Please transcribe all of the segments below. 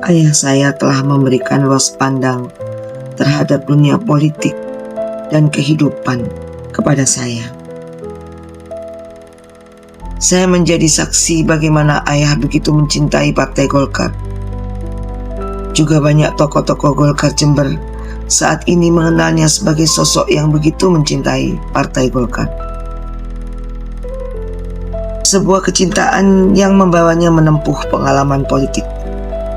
Ayah saya telah memberikan luas pandang terhadap dunia politik dan kehidupan kepada saya. Saya menjadi saksi bagaimana ayah begitu mencintai Partai Golkar. Juga banyak tokoh-tokoh Golkar Jember saat ini mengenalnya sebagai sosok yang begitu mencintai Partai Golkar. Sebuah kecintaan yang membawanya menempuh pengalaman politik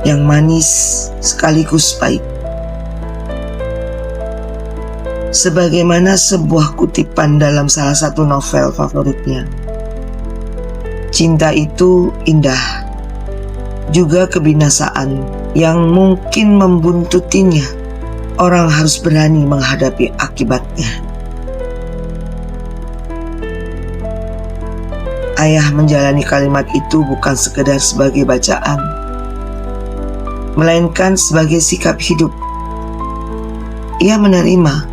yang manis sekaligus pahit. Sebagaimana sebuah kutipan dalam salah satu novel favoritnya, cinta itu indah, juga kebinasaan yang mungkin membuntutinya. Orang harus berani menghadapi akibatnya. Ayah menjalani kalimat itu bukan sekedar sebagai bacaan, melainkan sebagai sikap hidup. Ia menerima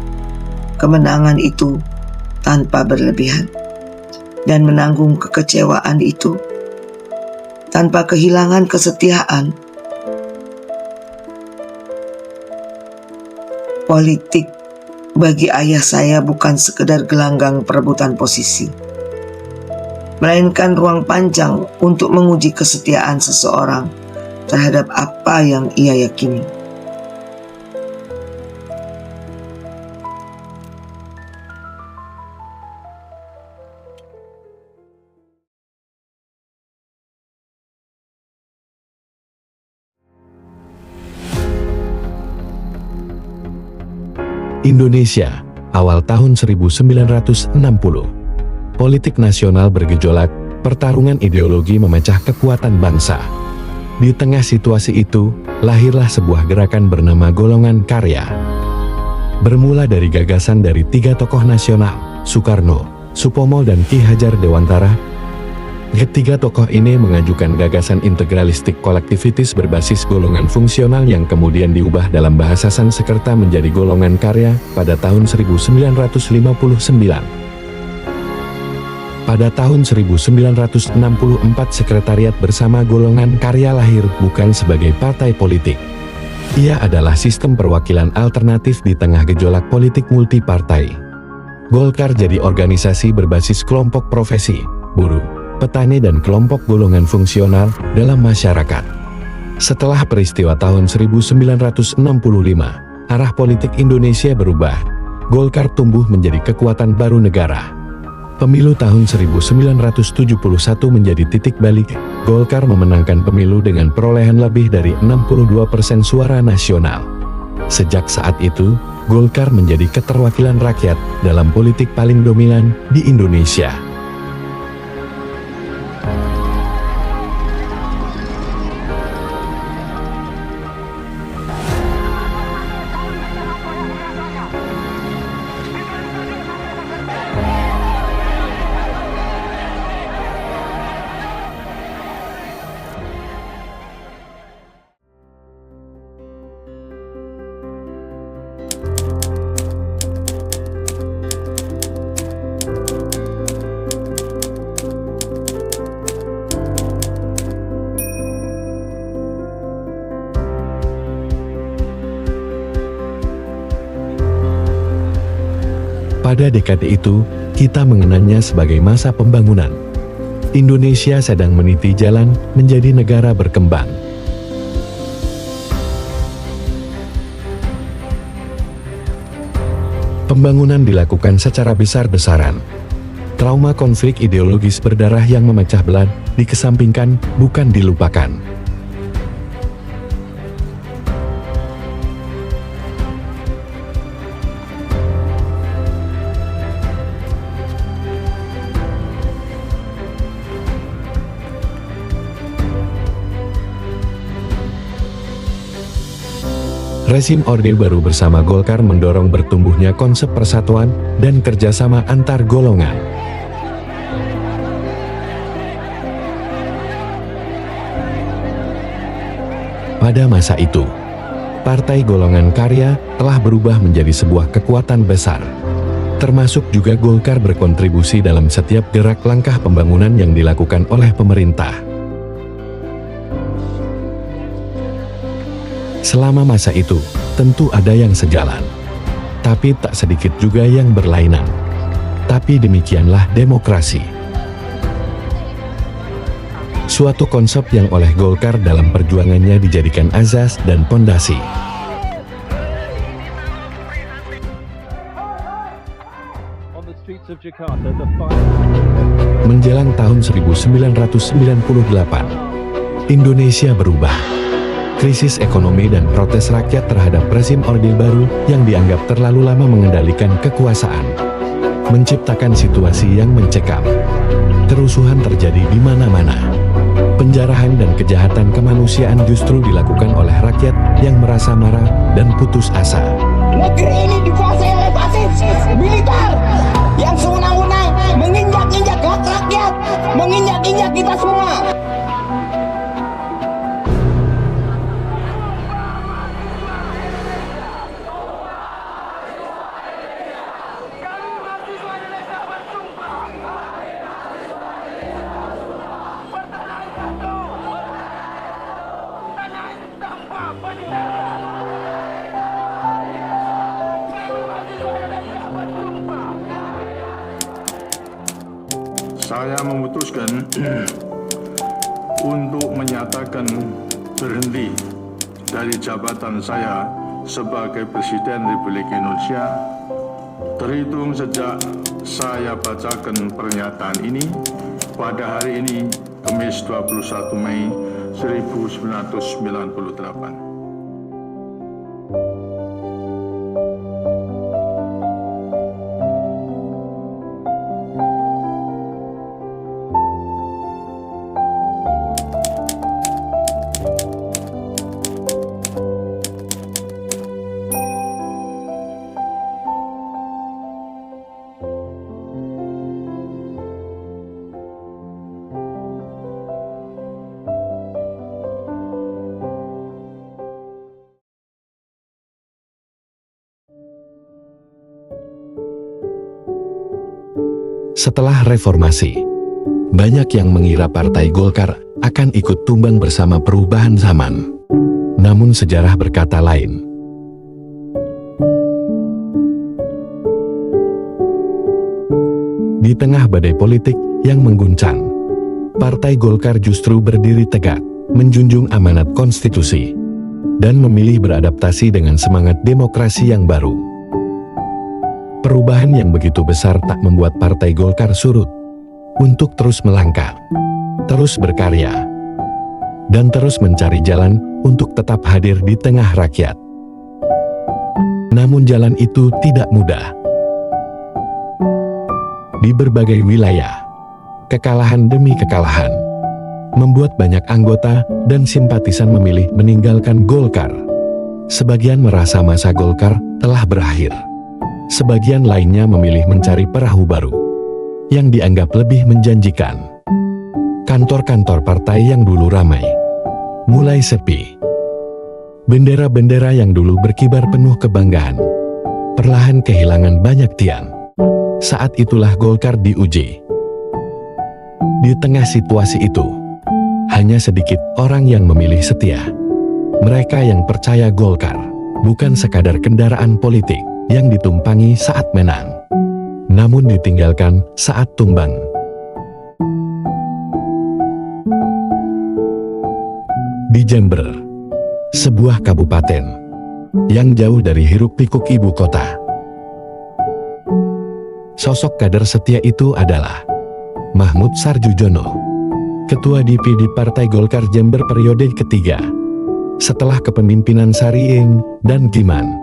kemenangan itu tanpa berlebihan dan menanggung kekecewaan itu tanpa kehilangan kesetiaan. Politik bagi ayah saya bukan sekedar gelanggang perebutan posisi, melainkan ruang panjang untuk menguji kesetiaan seseorang terhadap apa yang ia yakini. Indonesia, awal tahun 1960. Politik nasional bergejolak, pertarungan ideologi memecah kekuatan bangsa. Di tengah situasi itu, lahirlah sebuah gerakan bernama Golongan Karya. Bermula dari gagasan dari 3 tokoh nasional, Soekarno, Supomo dan Ki Hajar Dewantara. Ketiga tokoh ini mengajukan gagasan integralistik kolektivitis berbasis golongan fungsional yang kemudian diubah dalam bahasa Sanskerta menjadi Golongan Karya pada tahun 1959. Pada tahun 1964 sekretariat bersama Golongan Karya lahir bukan sebagai partai politik. Ia adalah sistem perwakilan alternatif di tengah gejolak politik multipartai. Golkar jadi organisasi berbasis kelompok profesi, buruh, petani dan kelompok golongan fungsional dalam masyarakat. Setelah peristiwa tahun 1965, arah politik Indonesia berubah. Golkar tumbuh menjadi kekuatan baru negara. Pemilu tahun 1971 menjadi titik balik. Golkar memenangkan pemilu dengan perolehan lebih dari 62% suara nasional. Sejak saat itu, Golkar menjadi keterwakilan rakyat dalam politik paling dominan di Indonesia. Pada dekade itu, kita mengenalnya sebagai masa pembangunan. Indonesia sedang meniti jalan menjadi negara berkembang. Pembangunan dilakukan secara besar-besaran. Trauma konflik ideologis berdarah yang memecah belah dikesampingkan, bukan dilupakan. Rezim Orde Baru bersama Golkar mendorong bertumbuhnya konsep persatuan dan kerjasama antar golongan. Pada masa itu, Partai Golongan Karya telah berubah menjadi sebuah kekuatan besar. Termasuk juga Golkar berkontribusi dalam setiap gerak langkah pembangunan yang dilakukan oleh pemerintah. Selama masa itu, tentu ada yang sejalan. Tapi tak sedikit juga yang berlainan. Tapi demikianlah demokrasi. Suatu konsep yang oleh Golkar dalam perjuangannya dijadikan azas dan pondasi. Menjelang tahun 1998, Indonesia berubah. Krisis ekonomi dan protes rakyat terhadap rezim Orde Baru yang dianggap terlalu lama mengendalikan kekuasaan, menciptakan situasi yang mencekam. Kerusuhan terjadi di mana-mana. Penjarahan dan kejahatan kemanusiaan justru dilakukan oleh rakyat yang merasa marah dan putus asa. Negeri ini dikuasai oleh fasis militer yang sewenang-wenang menginjak-injak hak rakyat, menginjak-injak kita semua. Saya memutuskan untuk menyatakan berhenti dari jabatan saya sebagai Presiden Republik Indonesia terhitung sejak saya bacakan pernyataan ini pada hari ini, Kamis 21 Mei 1998. Setelah reformasi, banyak yang mengira Partai Golkar akan ikut tumbang bersama perubahan zaman. Namun sejarah berkata lain. Di tengah badai politik yang mengguncang, Partai Golkar justru berdiri tegak, menjunjung amanat konstitusi, dan memilih beradaptasi dengan semangat demokrasi yang baru. Perubahan yang begitu besar tak membuat Partai Golkar surut untuk terus melangkah, terus berkarya, dan terus mencari jalan untuk tetap hadir di tengah rakyat. Namun jalan itu tidak mudah. Di berbagai wilayah, kekalahan demi kekalahan membuat banyak anggota dan simpatisan memilih meninggalkan Golkar. Sebagian merasa masa Golkar telah berakhir. Sebagian lainnya memilih mencari perahu baru yang dianggap lebih menjanjikan. Kantor-kantor partai yang dulu ramai mulai sepi. Bendera-bendera yang dulu berkibar penuh kebanggaan perlahan kehilangan banyak tiang. Saat itulah Golkar diuji. Di tengah situasi itu, hanya sedikit orang yang memilih setia. Mereka yang percaya Golkar bukan sekadar kendaraan politik yang ditumpangi saat menang, namun ditinggalkan saat tumbang. Di Jember, sebuah kabupaten yang jauh dari hiruk-pikuk ibu kota, sosok kader setia itu adalah Mahmud Sardjojono, Ketua DPD Partai Golkar Jember periode ketiga, setelah kepemimpinan Sariing dan Giman.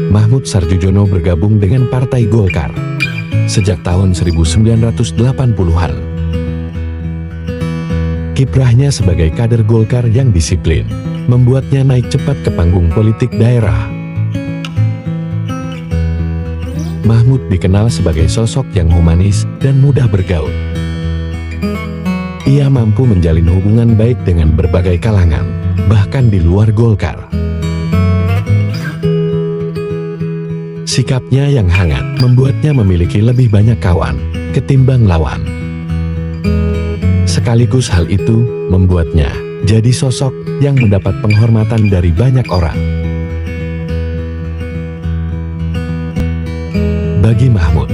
Mahmud Sardjojono bergabung dengan Partai Golkar sejak tahun 1980-an. Kiprahnya sebagai kader Golkar yang disiplin membuatnya naik cepat ke panggung politik daerah. Mahmud dikenal sebagai sosok yang humanis dan mudah bergaul. Ia mampu menjalin hubungan baik dengan berbagai kalangan, bahkan di luar Golkar. Sikapnya yang hangat membuatnya memiliki lebih banyak kawan ketimbang lawan. Sekaligus hal itu membuatnya jadi sosok yang mendapat penghormatan dari banyak orang. Bagi Mahmud,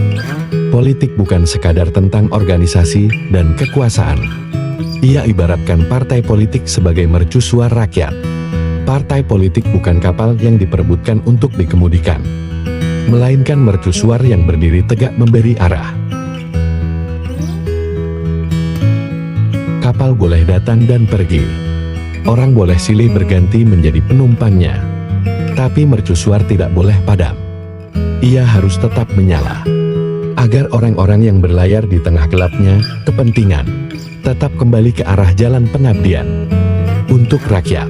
politik bukan sekadar tentang organisasi dan kekuasaan. Ia ibaratkan partai politik sebagai mercusuar rakyat. Partai politik bukan kapal yang diperebutkan untuk dikemudikan, melainkan mercusuar yang berdiri tegak memberi arah. Kapal boleh datang dan pergi. Orang boleh silih berganti menjadi penumpangnya. Tapi mercusuar tidak boleh padam. Ia harus tetap menyala, agar orang-orang yang berlayar di tengah gelapnya kepentingan tetap kembali ke arah jalan pengabdian untuk rakyat.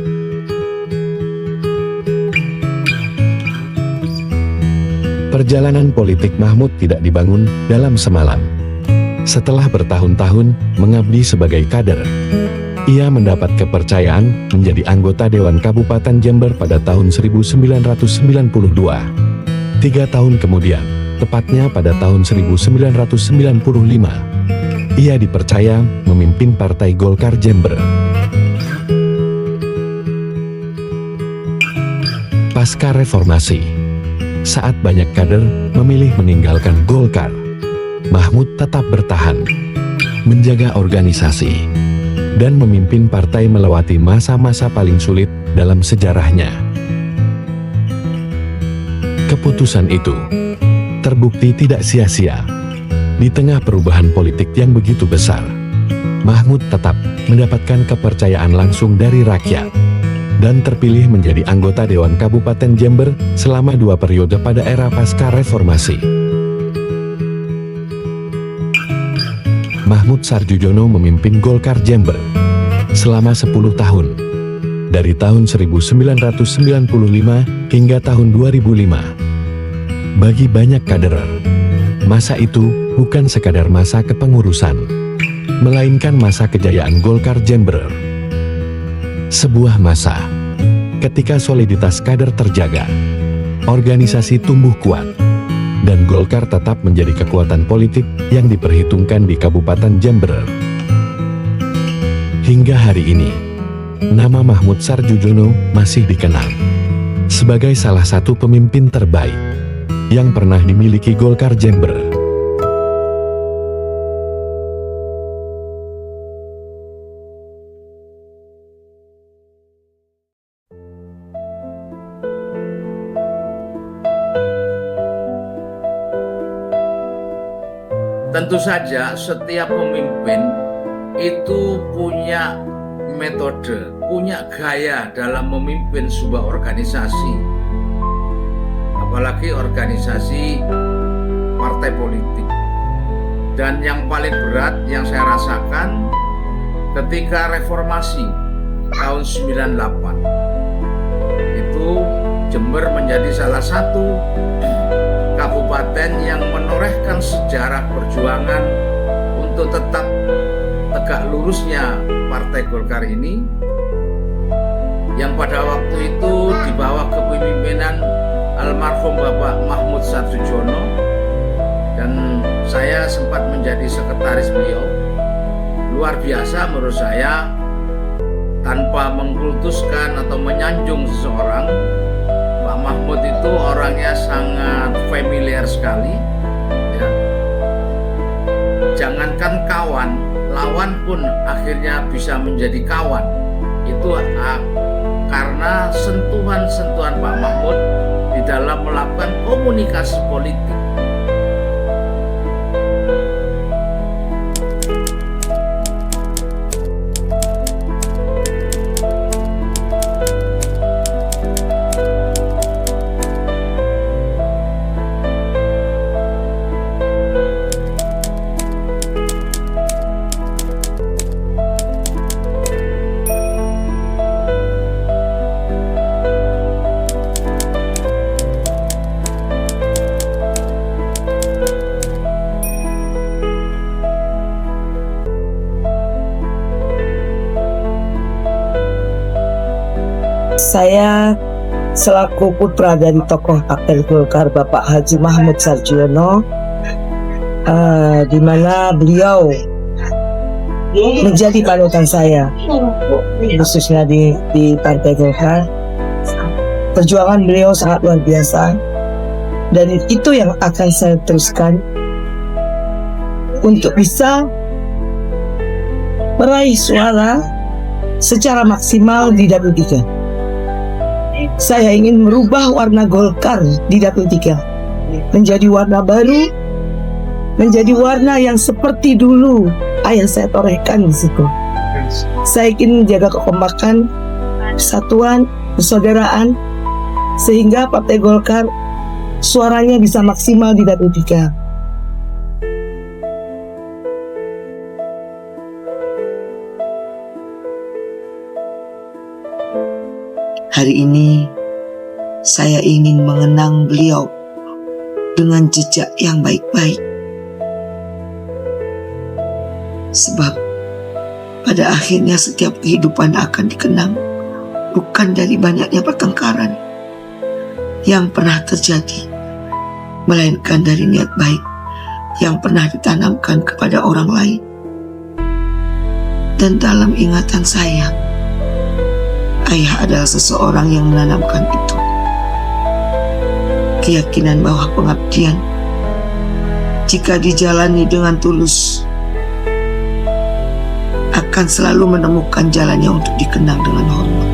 Perjalanan politik Mahmud tidak dibangun dalam semalam. Setelah bertahun-tahun mengabdi sebagai kader, ia mendapat kepercayaan menjadi anggota Dewan Kabupaten Jember pada tahun 1992. 3 tahun kemudian, tepatnya pada tahun 1995, ia dipercaya memimpin Partai Golkar Jember. Pasca reformasi, saat banyak kader memilih meninggalkan Golkar, Mahmud tetap bertahan, menjaga organisasi, dan memimpin partai melewati masa-masa paling sulit dalam sejarahnya. Keputusan itu terbukti tidak sia-sia. Di tengah perubahan politik yang begitu besar, Mahmud tetap mendapatkan kepercayaan langsung dari rakyat dan terpilih menjadi anggota Dewan Kabupaten Jember selama 2 periode pada era pasca reformasi. Mahmud Sardjojono memimpin Golkar Jember selama 10 tahun, dari tahun 1995 hingga tahun 2005. Bagi banyak kader, masa itu bukan sekadar masa kepengurusan, melainkan masa kejayaan Golkar Jember. Sebuah masa ketika soliditas kader terjaga, organisasi tumbuh kuat, dan Golkar tetap menjadi kekuatan politik yang diperhitungkan di Kabupaten Jember. Hingga hari ini, nama Mahmud Sardjojono masih dikenal sebagai salah satu pemimpin terbaik yang pernah dimiliki Golkar Jember. Tentu saja setiap pemimpin itu punya metode, punya gaya dalam memimpin sebuah organisasi. Apalagi organisasi partai politik. Dan yang paling berat yang saya rasakan ketika reformasi tahun 98. Itu Jember menjadi salah satu kabupaten yang menorehkan sejarah perjuangan untuk tetap tegak lurusnya Partai Golkar ini, yang pada waktu itu di bawah kepemimpinan almarhum Bapak Mahmud Sardjojono, dan saya sempat menjadi sekretaris beliau. Luar biasa menurut saya, tanpa mengkultuskan atau menyanjung seseorang, Pak Mahmud itu orangnya sangat familiar sekali, ya. Jangankan kawan, lawan pun akhirnya bisa menjadi kawan. Itu karena sentuhan-sentuhan Pak Mahmud di dalam melakukan komunikasi politik. Saya selaku putra dari tokoh Partai Golkar Bapak Haji Mahmud Sarjono, di mana beliau menjadi panutan saya, khususnya di Partai Golkar. Perjuangan beliau sangat luar biasa, dan itu yang akan saya teruskan untuk bisa meraih suara secara maksimal di Dapil 3. Saya ingin merubah warna Golkar di Dapil 3 menjadi warna baru, menjadi warna yang seperti dulu ayah saya torehkan di situ. Saya ingin menjaga kekompakan, persatuan, persaudaraan, sehingga Partai Golkar suaranya bisa maksimal di Dapil 3. Hari ini saya ingin mengenang beliau dengan jejak yang baik-baik. Sebab pada akhirnya setiap kehidupan akan dikenang bukan dari banyaknya pertengkaran yang pernah terjadi, melainkan dari niat baik yang pernah ditanamkan kepada orang lain. Dan dalam ingatan saya, ayah adalah seseorang yang menanamkan itu. Keyakinan bahwa pengabdian, jika dijalani dengan tulus, akan selalu menemukan jalannya untuk dikenang dengan hormat.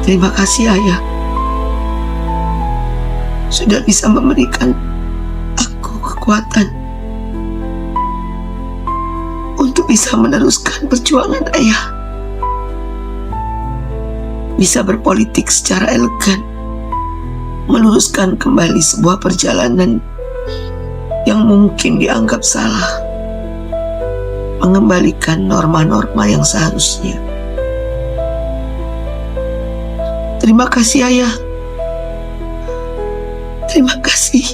Terima kasih ayah, sudah bisa memberikan aku kekuatan untuk bisa meneruskan perjuangan ayah, bisa berpolitik secara elegan, meluruskan kembali sebuah perjalanan yang mungkin dianggap salah, mengembalikan norma-norma yang seharusnya. Terima kasih ayah, terima kasih.